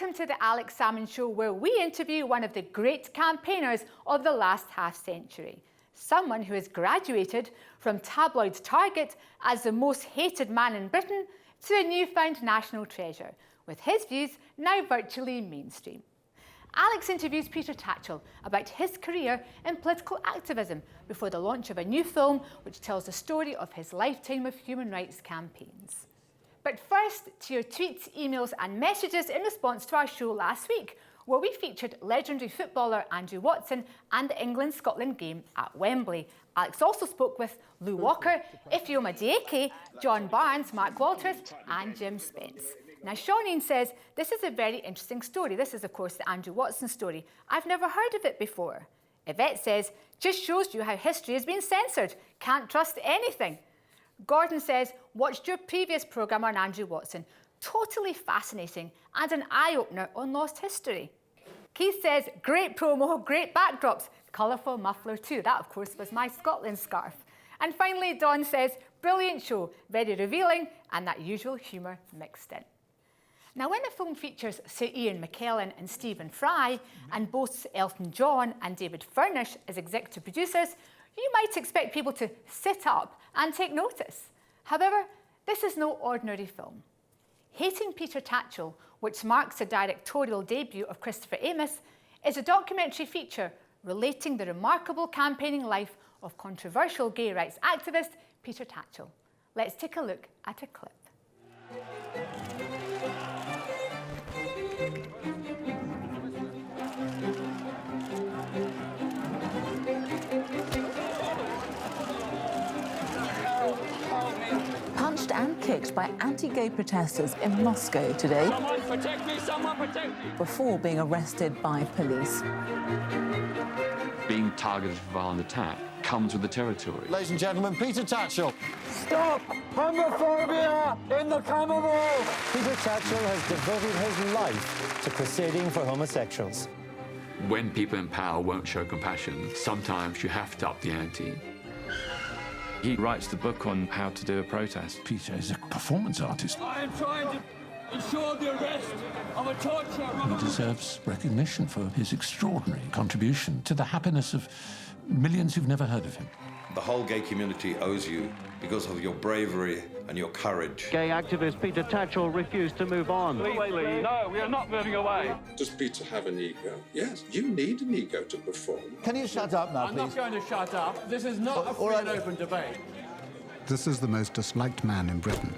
Welcome to the Alex Salmond Show, where we interview one of the great campaigners of the last half-century. Someone who has graduated from tabloid Target as the most hated man in Britain to a newfound national treasure, with his views now virtually mainstream. Alex interviews Peter Tatchell about his career in political activism before the launch of a new film which tells the story of his lifetime of human rights campaigns. But first, to your tweets, emails and messages in response to our show last week, where we featured legendary footballer Andrew Watson and the England-Scotland game at Wembley. Alex also spoke with Lou Walker, Ifeoma Dieke, John Barnes, Mark Walters and Jim Spence. Now, Shauneen says, this is a very interesting story. This is, of course, the Andrew Watson story. I've never heard of it before. Yvette says, just shows you how history has been censored. Can't trust anything. Gordon says, watched your previous programme on Andrew Watson. Totally fascinating and an eye-opener on lost history. Keith says, great promo, great backdrops. Colourful muffler too. That, of course, was my Scotland scarf. And finally, Dawn says, brilliant show, very revealing, and that usual humour mixed in. Now, when the film features Sir Ian McKellen and Stephen Fry, and boasts Elton John and David Furnish as executive producers, you might expect people to sit up and take notice. However, this is no ordinary film. Hating Peter Tatchell, which marks the directorial debut of Christopher Amos, is a documentary feature relating the remarkable campaigning life of controversial gay rights activist Peter Tatchell. Let's take a look at a clip. Punched and kicked by anti-gay protesters in Moscow today. Someone protect me, someone protect me! Before being arrested by police. Being targeted for violent attack comes with the territory. Ladies and gentlemen, Peter Tatchell. Stop homophobia in the Commonwealth! Peter Tatchell has devoted his life to crusading for homosexuals. When people in power won't show compassion, sometimes you have to up the ante. He writes the book on how to do a protest. Peter is a performance artist. I am trying to ensure the arrest of a torturer. He deserves recognition for his extraordinary contribution to the happiness of millions who've never heard of him. The whole gay community owes you because of your bravery and your courage. Gay activist Peter Tatchell refused to move on. Please, no, we are not moving away. Does Peter have an ego? Yes, you need an ego to perform. Can you shut up now, I'm not going to shut up. This is not a free and open debate. This is the most disliked man in Britain.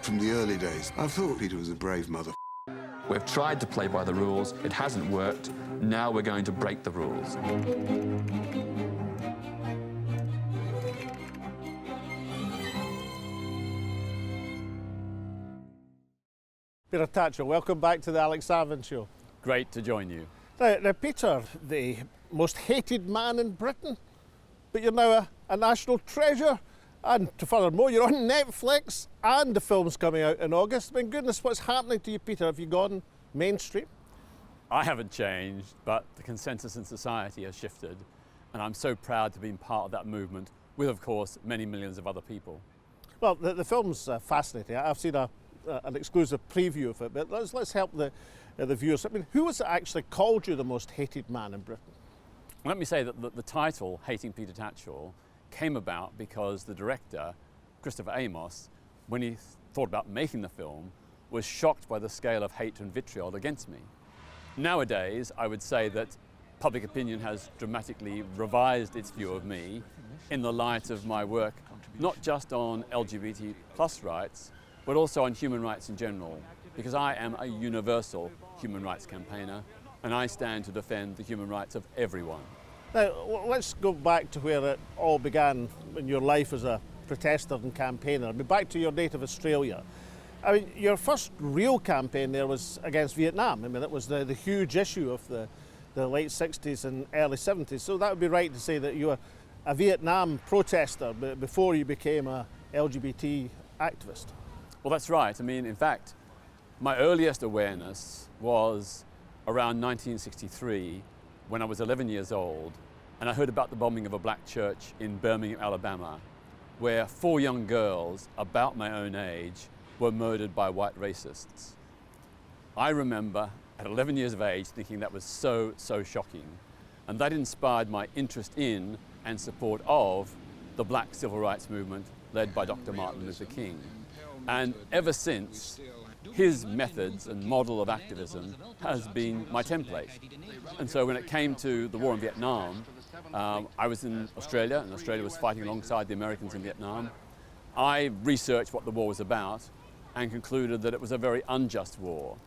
From the early days, I thought Peter was a brave mother. We've tried to play by the rules, it hasn't worked. Now we're going to break the rules. Peter Tatchell, welcome back to the Alex Salmond Show. Great to join you. Now, Peter, the most hated man in Britain, but you're now a national treasure. And to furthermore, you're on Netflix and the film's coming out in August. I mean, goodness, what's happening to you, Peter? Have you gone mainstream? I haven't changed, but the consensus in society has shifted. And I'm so proud to be part of that movement with, of course, many millions of other people. Well, the film's fascinating. I've seen an exclusive preview of it, but let's help the viewers. I mean, who has actually called you the most hated man in Britain? Let me say that the title, Hating Peter Tatchell, came about because the director, Christopher Amos, when he thought about making the film, was shocked by the scale of hate and vitriol against me. Nowadays, I would say that public opinion has dramatically revised its view of me in the light of my work, not just on LGBT plus rights, but also on human rights in general, because I am a universal human rights campaigner, and I stand to defend the human rights of everyone. Now, let's go back to where it all began in your life as a protester and campaigner. I mean, back to your native Australia. I mean, your first real campaign there was against Vietnam. I mean, it was the huge issue of the late 60s and early 70s. So that would be right to say that you were a Vietnam protester before you became a LGBT activist. Well, that's right. I mean, in fact, my earliest awareness was around 1963, when I was 11 years old, and I heard about the bombing of a black church in Birmingham, Alabama, where 4 young girls about my own age were murdered by white racists. I remember at 11 years of age thinking that was so shocking. And that inspired my interest in and support of the Black Civil Rights Movement led by Dr. Martin Luther King. And ever since, his methods and model of activism has been my template. And so when it came to the war in Vietnam, I was in Australia, and Australia was fighting alongside the Americans in Vietnam. I researched what the war was about and concluded that it was a very unjust war.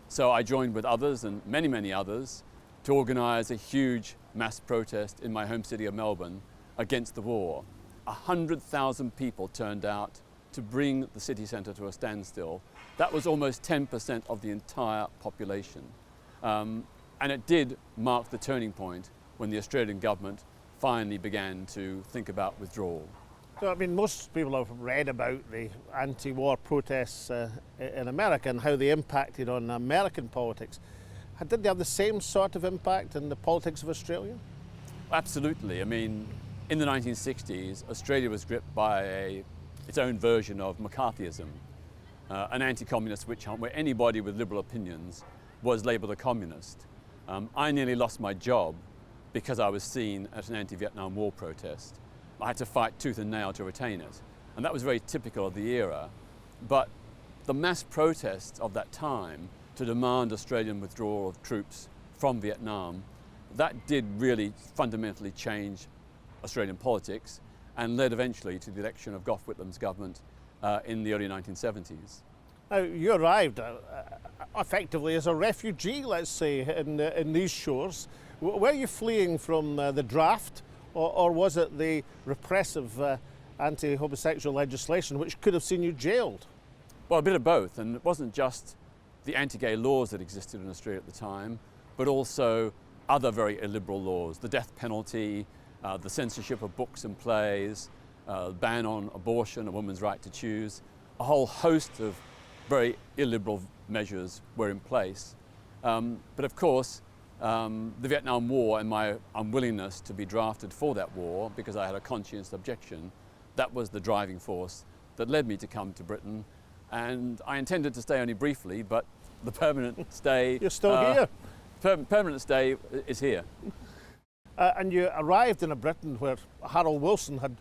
So I joined with others, and many others, to organise a huge mass protest in my home city of Melbourne against the war. 100,000 people turned out to bring the city centre to a standstill. That was almost 10% of the entire population. And it did mark the turning point when the Australian government finally began to think about withdrawal. So, I mean, most people have read about the anti-war protests in America and how they impacted on American politics. Did they have the same sort of impact in the politics of Australia? Absolutely. I mean, in the 1960s, Australia was gripped by its own version of McCarthyism, an anti-communist witch hunt where anybody with liberal opinions was labelled a communist. I nearly lost my job because I was seen at an anti-Vietnam War protest. I had to fight tooth and nail to retain it. And that was very typical of the era. But the mass protests of that time to demand Australian withdrawal of troops from Vietnam, that did really fundamentally change Australian politics and led eventually to the election of Gough Whitlam's government in the early 1970s. Now, you arrived effectively as a refugee, let's say, in these shores. Were you fleeing from the draft, or was it the repressive anti-homosexual legislation which could have seen you jailed? Well, a bit of both, and it wasn't just the anti-gay laws that existed in Australia at the time, but also other very illiberal laws, the death penalty, the censorship of books and plays, ban on abortion, a woman's right to choose. A whole host of very illiberal measures were in place. But of course, the Vietnam War and my unwillingness to be drafted for that war because I had a conscientious objection, that was the driving force that led me to come to Britain. And I intended to stay only briefly, but the permanent stay... You're still here? Permanent stay is here. And you arrived in a Britain where Harold Wilson had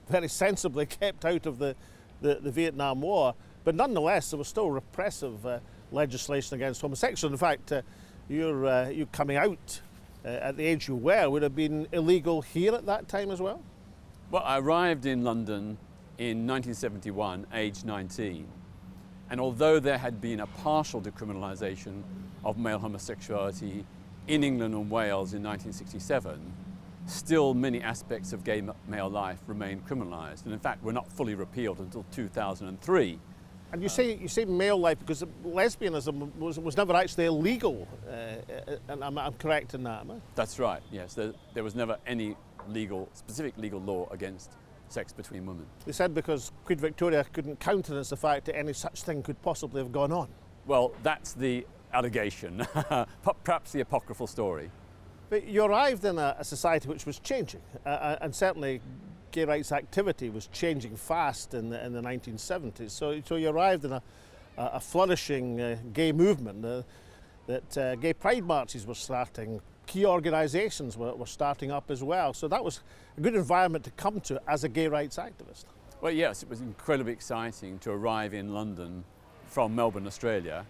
very sensibly kept out of the Vietnam War, but nonetheless there was still repressive legislation against homosexuals. In fact, you coming out at the age you were would have been illegal here at that time as well? Well, I arrived in London in 1971, aged 19. And although there had been a partial decriminalisation of male homosexuality in England and Wales in 1967, still many aspects of gay male life remain criminalised. And in fact, were not fully repealed until 2003. And you say male life because lesbianism was never actually illegal, and I'm correct in that, am I? That's right, yes. There was never any specific legal law against sex between women. They said because Queen Victoria couldn't countenance the fact that any such thing could possibly have gone on. Well, that's the allegation, perhaps the apocryphal story. But you arrived in a society which was changing, and certainly gay rights activity was changing fast in the 1970s. So you arrived in a flourishing gay movement, that gay pride marches were starting, key organisations were starting up as well. So that was a good environment to come to as a gay rights activist. Well, yes, it was incredibly exciting to arrive in London from Melbourne, Australia,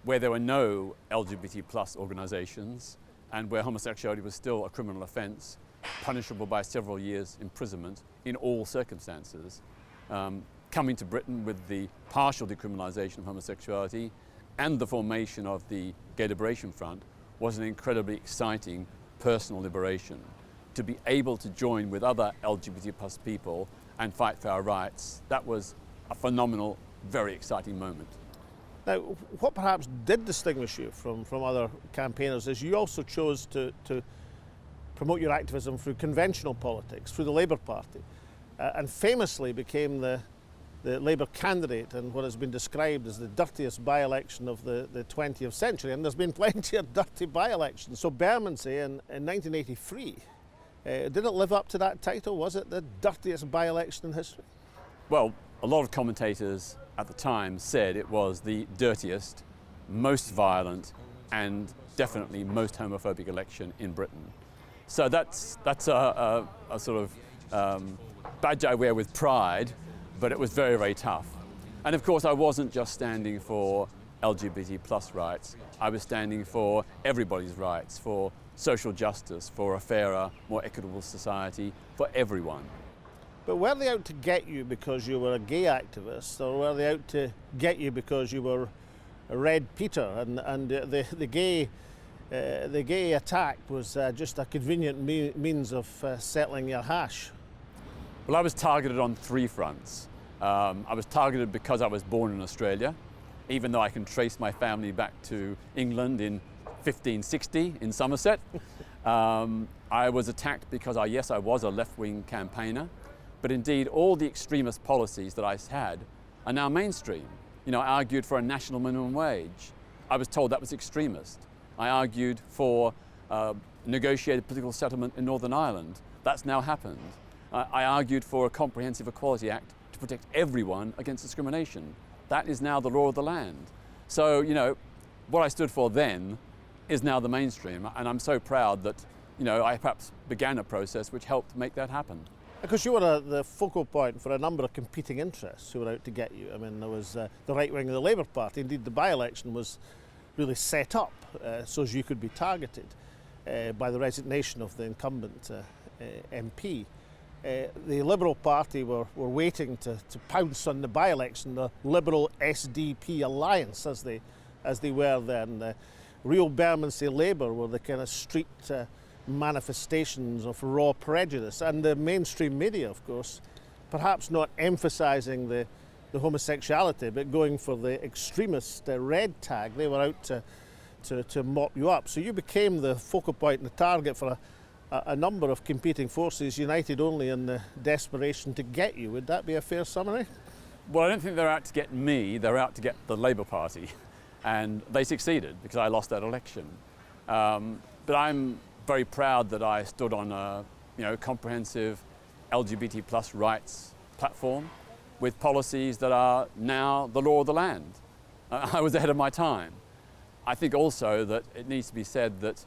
where there were no LGBT plus organisations and where homosexuality was still a criminal offence, punishable by several years imprisonment in all circumstances. Coming to Britain with the partial decriminalisation of homosexuality and the formation of the Gay Liberation Front was an incredibly exciting personal liberation. To be able to join with other LGBT plus people and fight for our rights, that was a phenomenal, very exciting moment. Now, what perhaps did distinguish you from other campaigners is you also chose to promote your activism through conventional politics, through the Labour Party, and famously became the Labour candidate in what has been described as the dirtiest by-election of the 20th century, and there's been plenty of dirty by-elections. So Bermondsey in 1983, did it live up to that title? Was it the dirtiest by-election in history? Well, a lot of commentators at the time said it was the dirtiest, most violent, and definitely most homophobic election in Britain. So that's a sort of badge I wear with pride, but it was very, very tough. And of course, I wasn't just standing for LGBT plus rights. I was standing for everybody's rights, for social justice, for a fairer, more equitable society for everyone. But were they out to get you because you were a gay activist, or were they out to get you because you were a Red Peter, and the gay attack was just a convenient means of settling your hash? Well, I was targeted on three fronts. I was targeted because I was born in Australia, even though I can trace my family back to England in 1560 in Somerset. I was attacked because yes, I was a left-wing campaigner, but indeed all the extremist policies that I had are now mainstream. You know, I argued for a national minimum wage. I was told that was extremist. I argued for negotiated political settlement in Northern Ireland. That's now happened. I argued for a Comprehensive Equality Act to protect everyone against discrimination. That is now the law of the land. So, you know, what I stood for then is now the mainstream, and I'm so proud that, you know, I perhaps began a process which helped make that happen. Because you were the focal point for a number of competing interests who were out to get you. I mean, there was the right wing of the Labour Party. Indeed, the by-election was really set up so as you could be targeted by the resignation of the incumbent MP. The Liberal Party were waiting to pounce on the by-election, the Liberal SDP alliance, as they were then. Real Bermondsey Labour were the kind of street manifestations of raw prejudice, and the mainstream media, of course, perhaps not emphasising the homosexuality, but going for the extremist red tag. They were out to mop you up. So you became the focal point and the target for a number of competing forces, united only in the desperation to get you. Would that be a fair summary? Well, I don't think they're out to get me, they're out to get the Labour Party. And they succeeded because I lost that election. But I'm very proud that I stood on a comprehensive LGBT plus rights platform with policies that are now the law of the land. I was ahead of my time. I think also that it needs to be said that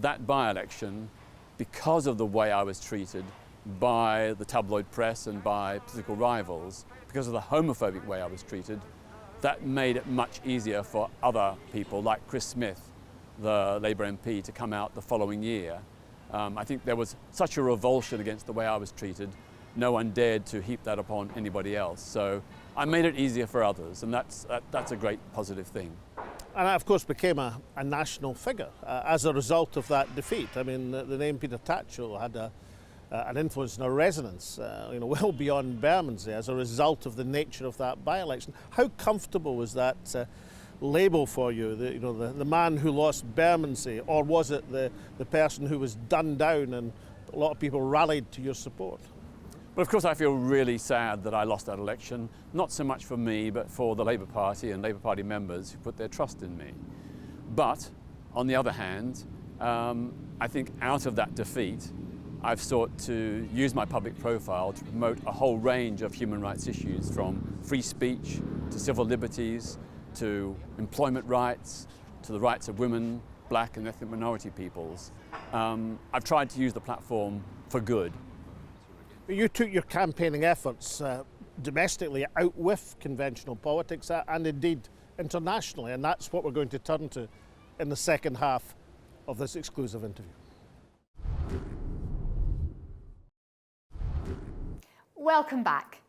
that by-election, because of the way I was treated by the tabloid press and by political rivals, because of the homophobic way I was treated, that made it much easier for other people like Chris Smith, the Labour MP, to come out the following year. I think there was such a revulsion against the way I was treated, no one dared to heap that upon anybody else. So I made it easier for others, and that's a great positive thing. And I, of course, became a national figure as a result of that defeat. I mean, the name Peter Tatchell had an influence and a resonance, well beyond Bermondsey as a result of the nature of that by-election. How comfortable was that label for you, the man who lost Bermondsey, or was it the person who was done down and a lot of people rallied to your support? But of course I feel really sad that I lost that election, not so much for me, but for the Labour Party and Labour Party members who put their trust in me. But on the other hand, I think out of that defeat, I've sought to use my public profile to promote a whole range of human rights issues, from free speech to civil liberties to employment rights to the rights of women, black and ethnic minority peoples. I've tried to use the platform for good. You took your campaigning efforts domestically out with conventional politics and indeed internationally, and that's what we're going to turn to in the second half of this exclusive interview. Welcome back.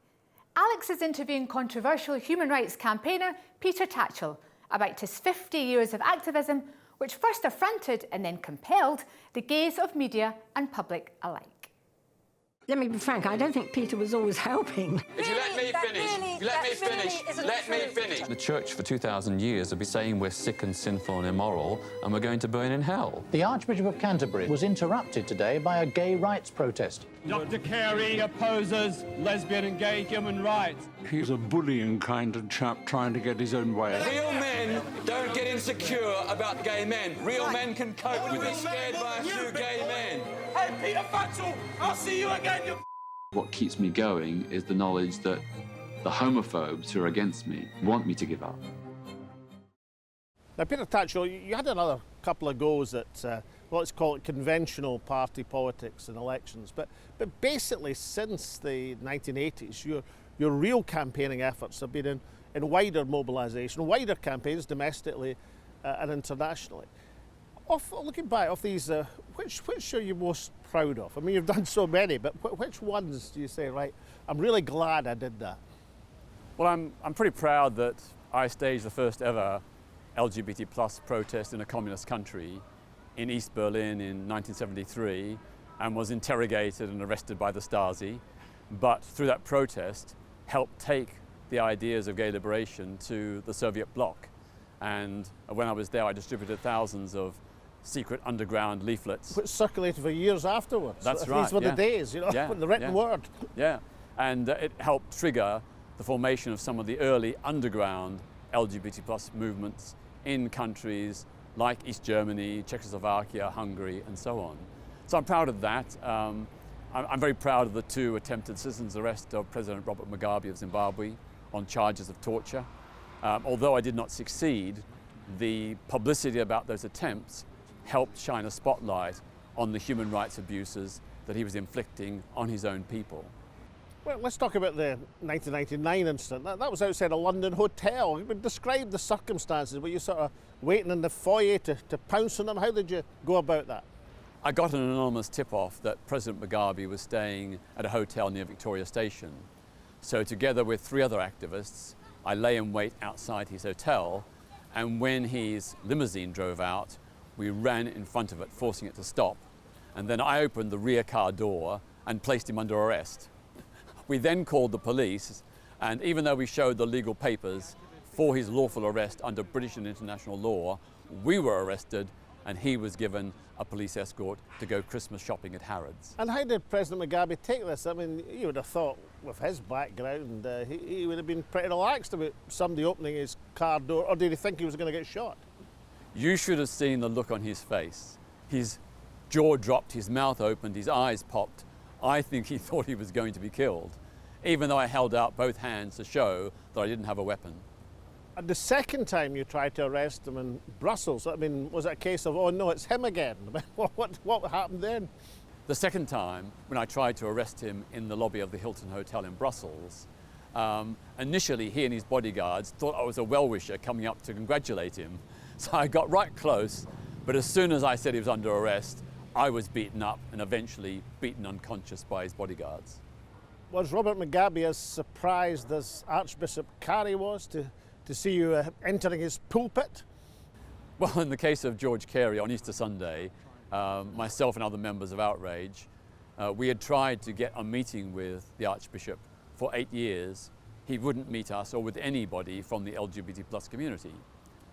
Alex is interviewing controversial human rights campaigner Peter Tatchell about his 50 years of activism, which first affronted and then compelled the gaze of media and public alike. Let me be frank, I don't think Peter was always helping. If you let me finish. The church for 2,000 years have been saying we're sick and sinful and immoral and we're going to burn in hell. The Archbishop of Canterbury was interrupted today by a gay rights protest. Dr. Carey opposes lesbian and gay human rights. He's a bullying kind of chap trying to get his own way. Real men don't get insecure about gay men. Real men can cope with it. Scared by a few gay men. Hey, Peter Tatchell, I'll see you again, you... What keeps me going is the knowledge that the homophobes who are against me want me to give up. Now, Peter Tatchell, you had another couple of goes at, let's call it conventional party politics and elections, but basically since the 1980s, your real campaigning efforts have been in wider mobilisation, wider campaigns domestically and internationally. Looking back off these, which are you most proud of? I mean, you've done so many, but which ones do you say, right, I'm really glad I did that? Well, I'm pretty proud that I staged the first ever LGBT plus protest in a communist country in East Berlin in 1973 and was interrogated and arrested by the Stasi, but through that protest helped take the ideas of gay liberation to the Soviet bloc. And when I was there, I distributed thousands of secret underground leaflets. Which circulated for years afterwards. That's right. These were the days, you know, the written word. Yeah, and it helped trigger the formation of some of the early underground LGBT plus movements in countries like East Germany, Czechoslovakia, Hungary, and so on. So I'm proud of that. I'm very proud of the 2 attempted citizens' arrest of President Robert Mugabe of Zimbabwe on charges of torture. Although I did not succeed, the publicity about those attempts helped shine a spotlight on the human rights abuses that he was inflicting on his own people. Well, let's talk about the 1999 incident. That was outside a London hotel. Describe the circumstances. Were you sort of waiting in the foyer to pounce on them? How did you go about that? I got an anonymous tip-off that President Mugabe was staying at a hotel near Victoria Station. So together with 3 other activists, I lay in wait outside his hotel, and when his limousine drove out, we ran in front of it, forcing it to stop. And then I opened the rear car door and placed him under arrest. We then called the police, and even though we showed the legal papers for his lawful arrest under British and international law, we were arrested and he was given a police escort to go Christmas shopping at Harrods. And how did President Mugabe take this? I mean, you would have thought with his background, he would have been pretty relaxed about somebody opening his car door, or did he think he was going to get shot? You should have seen the look on his face. His jaw dropped, his mouth opened, his eyes popped. I think he thought he was going to be killed, even though I held out both hands to show that I didn't have a weapon. And the second time you tried to arrest him in Brussels, I mean, was it a case of, oh no, it's him again? What happened then? The second time, when I tried to arrest him in the lobby of the Hilton Hotel in Brussels, initially he and his bodyguards thought I was a well-wisher coming up to congratulate him. So I got right close, but as soon as I said he was under arrest, I was beaten up and eventually beaten unconscious by his bodyguards. Was Robert Mugabe as surprised as Archbishop Carey was to see you entering his pulpit? Well, in the case of George Carey on Easter Sunday, myself and other members of Outrage, we had tried to get a meeting with the Archbishop for 8 years. He wouldn't meet us or with anybody from the LGBT plus community.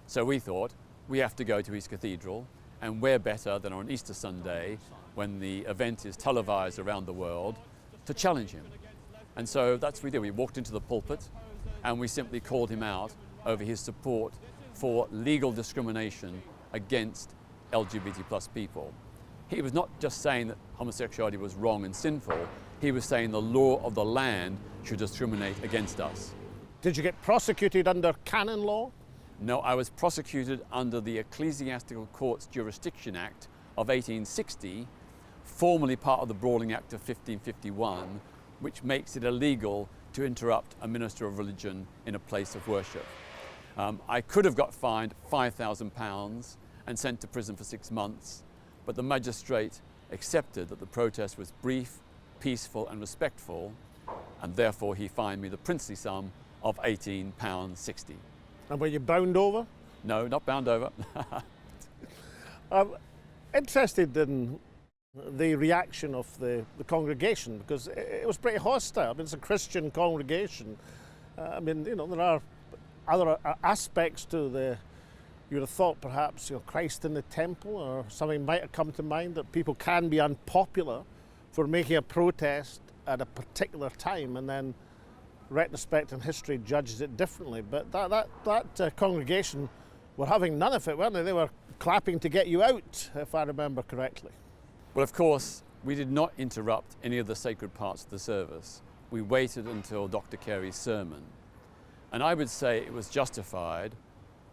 So we thought, we have to go to his cathedral, and where better than on Easter Sunday, when the event is televised around the world, to challenge him. And so that's what we did. We walked into the pulpit and we simply called him out over his support for legal discrimination against LGBT plus people. He was not just saying that homosexuality was wrong and sinful, he was saying the law of the land should discriminate against us. Did you get prosecuted under canon law? No, I was prosecuted under the Ecclesiastical Courts Jurisdiction Act of 1860, formerly part of the Brawling Act of 1551, which makes it illegal to interrupt a minister of religion in a place of worship. I could have got fined £5,000 and sent to prison for 6 months, but the magistrate accepted that the protest was brief, peaceful and respectful, and therefore he fined me the princely sum of £18.60. And were you bound over? No, not bound over. I'm interested in the reaction of the congregation, because it was pretty hostile. I mean, it's a Christian congregation. I mean, you know, there are other aspects to you would have thought perhaps, you know, Christ in the temple or something might have come to mind, that people can be unpopular for making a protest at a particular time, and then retrospect and history judges it differently. But that congregation were having none of it, weren't they? They were clapping to get you out, if I remember correctly. Well, of course, we did not interrupt any of the sacred parts of the service. We waited until Dr. Carey's sermon. And I would say it was justified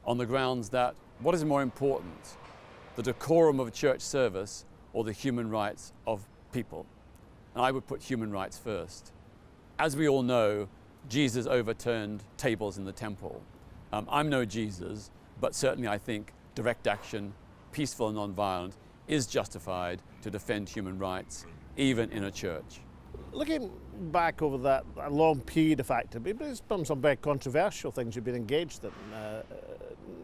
on the grounds that what is more important, the decorum of a church service or the human rights of people? And I would put human rights first. As we all know, Jesus overturned tables in the temple. I'm no Jesus, but certainly I think direct action, peaceful and non-violent, is justified to defend human rights, even in a church. Looking back over that long period of activity, there's been some very controversial things you've been engaged in.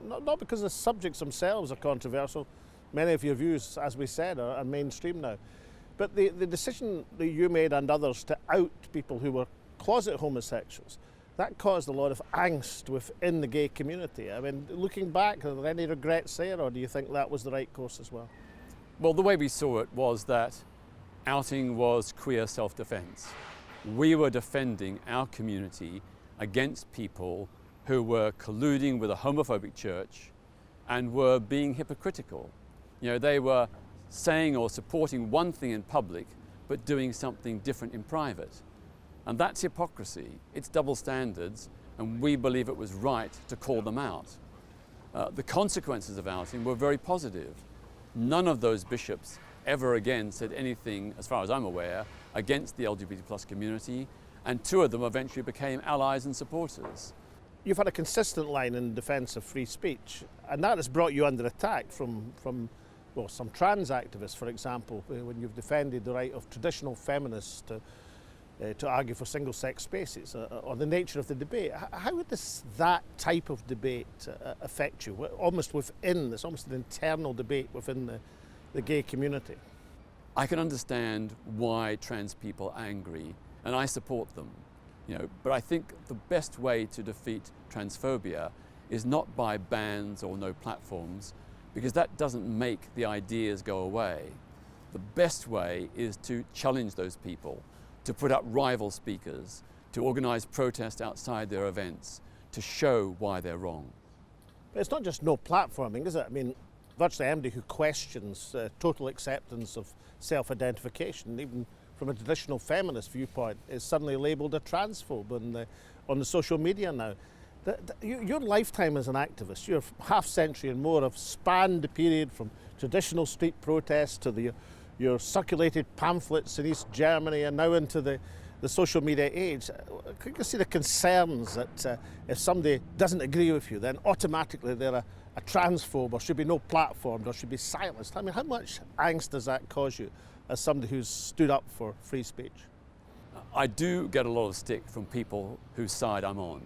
Not because the subjects themselves are controversial. Many of your views, as we said, are mainstream now. But the decision that you made and others to out people who were closet homosexuals, that caused a lot of angst within the gay community. I mean, looking back, are there any regrets there, or do you think that was the right course as well? Well, the way we saw it was that outing was queer self-defense. We were defending our community against people who were colluding with a homophobic church and were being hypocritical. You know, they were saying or supporting one thing in public, but doing something different in private. And that's hypocrisy. It's double standards, and we believe it was right to call them out. The consequences of outing were very positive. None of those bishops ever again said anything, as far as I'm aware, against the LGBT+ community, and two of them eventually became allies and supporters. You've had a consistent line in defence of free speech, and that has brought you under attack from well, some trans activists, for example, when you've defended the right of traditional feminists to argue for single-sex spaces, or the nature of the debate. How would that type of debate affect you? Almost within, there's almost an internal debate within the gay community. I can understand why trans people are angry, and I support them. You know, but I think the best way to defeat transphobia is not by bans or no platforms, because that doesn't make the ideas go away. The best way is to challenge those people, to put up rival speakers, to organise protests outside their events, to show why they're wrong. But it's not just no platforming, is it? I mean, virtually anybody who questions total acceptance of self-identification, even from a traditional feminist viewpoint, is suddenly labelled a transphobe on the social media now. Your lifetime as an activist, your half-century and more, have spanned the period from traditional street protests to your circulated pamphlets in East Germany and now into the social media age. Could you see the concerns that if somebody doesn't agree with you, then automatically they're a transphobe, or should be no platform, or should be silenced? I mean, how much angst does that cause you as somebody who's stood up for free speech? I do get a lot of stick from people whose side I'm on.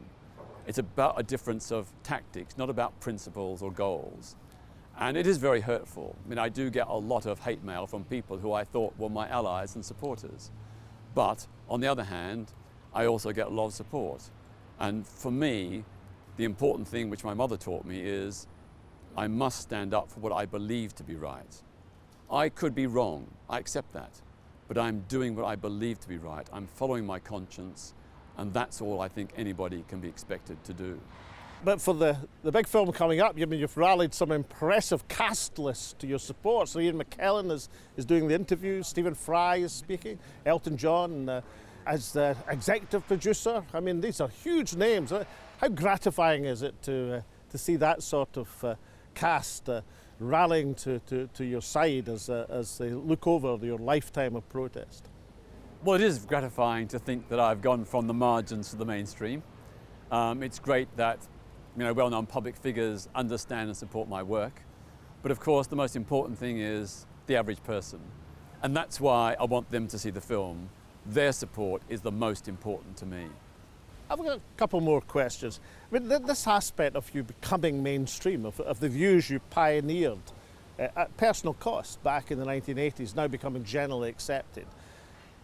It's about a difference of tactics, not about principles or goals. And it is very hurtful. I mean, I do get a lot of hate mail from people who I thought were my allies and supporters. But on the other hand, I also get a lot of support. And for me, the important thing which my mother taught me is I must stand up for what I believe to be right. I could be wrong, I accept that, but I'm doing what I believe to be right. I'm following my conscience, and that's all I think anybody can be expected to do. But for the big film coming up, you've rallied some impressive cast lists to your support. So Ian McKellen is doing the interviews, Stephen Fry is speaking, Elton John as the executive producer. I mean, these are huge names. How gratifying is it to see that sort of cast rallying to your side as they look over your lifetime of protest? Well, it is gratifying to think that I've gone from the margins to the mainstream. It's great that well-known public figures understand and support my work. But of course, the most important thing is the average person. And that's why I want them to see the film. Their support is the most important to me. I've got a couple more questions. I mean, this aspect of you becoming mainstream, of the views you pioneered at personal cost back in the 1980s, now becoming generally accepted.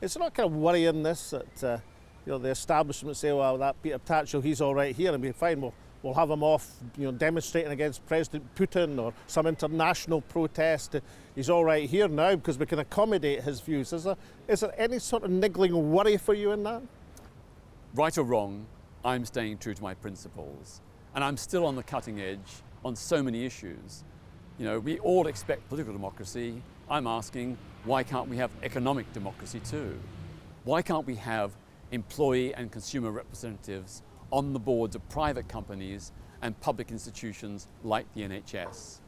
It's not kind of worrying this that the establishment say, well, that Peter Tatchell, he's all right here, and we're fine. We'll have him off, demonstrating against President Putin or some international protest. He's all right here now because we can accommodate his views. Is there any sort of niggling worry for you in that? Right or wrong, I'm staying true to my principles, and I'm still on the cutting edge on so many issues. We all expect political democracy. I'm asking, why can't we have economic democracy too? Why can't we have employee and consumer representatives on the boards of private companies and public institutions like the NHS.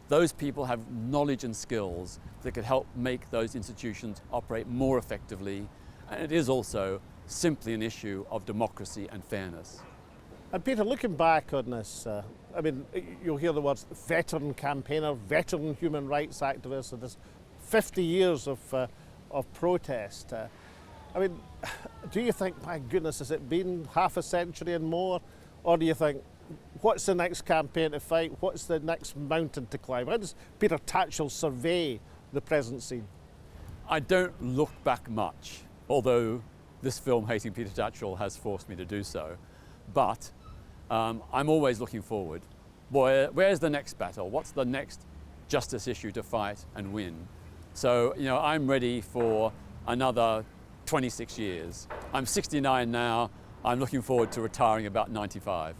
Those people have knowledge and skills that could help make those institutions operate more effectively, and it is also simply an issue of democracy and fairness. And Peter, looking back on this, I mean, you'll hear the words veteran campaigner, veteran human rights activist, and there's 50 years of protest. I mean, do you think, my goodness, has it been half a century and more? Or do you think, what's the next campaign to fight? What's the next mountain to climb? How does Peter Tatchell survey the present scene? I don't look back much, although this film, Hating Peter Tatchell, has forced me to do so. But I'm always looking forward. Where's the next battle? What's the next justice issue to fight and win? So, you know, I'm ready for another 26 years. I'm 69 now. I'm looking forward to retiring about 95.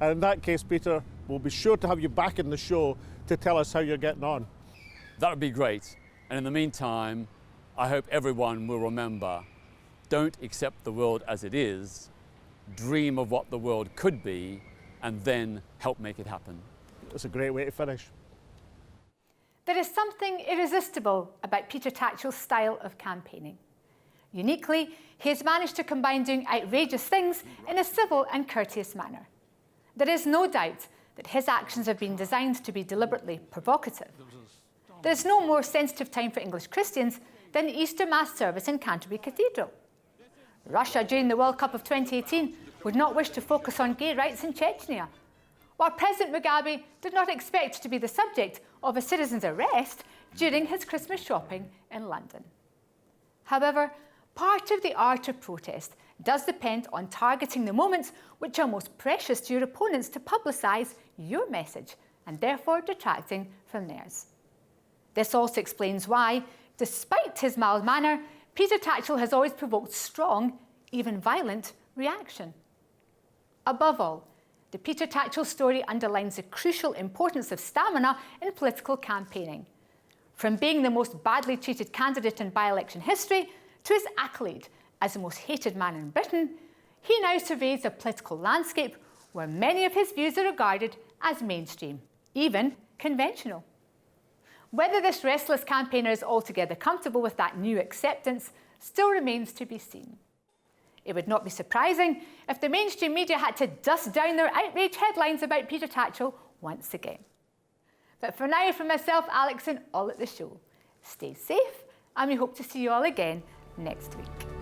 And in that case, Peter, we'll be sure to have you back in the show to tell us how you're getting on. That would be great. And in the meantime, I hope everyone will remember, don't accept the world as it is, dream of what the world could be, and then help make it happen. That's a great way to finish. There is something irresistible about Peter Tatchell's style of campaigning. Uniquely, he has managed to combine doing outrageous things in a civil and courteous manner. There is no doubt that his actions have been designed to be deliberately provocative. There is no more sensitive time for English Christians than the Easter Mass service in Canterbury Cathedral. Russia, during the World Cup of 2018, would not wish to focus on gay rights in Chechnya, while President Mugabe did not expect to be the subject of a citizen's arrest during his Christmas shopping in London. However, part of the art of protest does depend on targeting the moments which are most precious to your opponents to publicise your message, and therefore detracting from theirs. This also explains why, despite his mild manner, Peter Tatchell has always provoked strong, even violent, reaction. Above all, the Peter Tatchell story underlines the crucial importance of stamina in political campaigning. From being the most badly treated candidate in by-election history to his accolade as the most hated man in Britain, he now surveys a political landscape where many of his views are regarded as mainstream, even conventional. Whether this restless campaigner is altogether comfortable with that new acceptance still remains to be seen. It would not be surprising if the mainstream media had to dust down their outrage headlines about Peter Tatchell once again. But for now, from myself, Alex, and all at the show, stay safe, and we hope to see you all again next week.